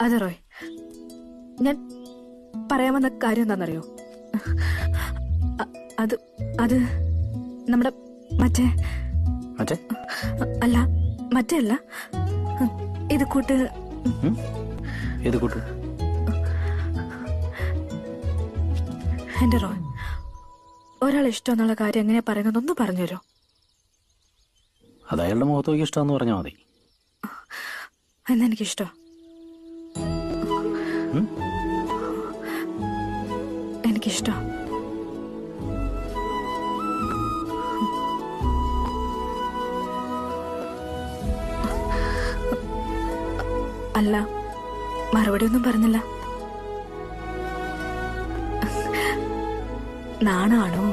അതെ റോയ്, ഞാൻ പറയാൻ വന്ന കാര്യം എന്താണെന്നറിയോ? അത് അത് നമ്മുടെ മറ്റേ അല്ല, മറ്റേ അല്ല, ഇത് കൂട്ട് എന്റെ റോയ്, ഒരാളെ ഇഷ്ടം എന്നുള്ള കാര്യം എങ്ങനെയാ പറയുന്നതൊന്ന് പറഞ്ഞുതരോ? അത് അയാളുടെ മുഖത്ത് നോക്കി ഇഷ്ടമെന്ന് പറഞ്ഞാൽ മതി. എന്നെനിക്കിഷ്ടോ. എനിക്കിഷ്ടോ. അല്ല, മറുപടി ഒന്നും പറഞ്ഞില്ല. നാണാണോ?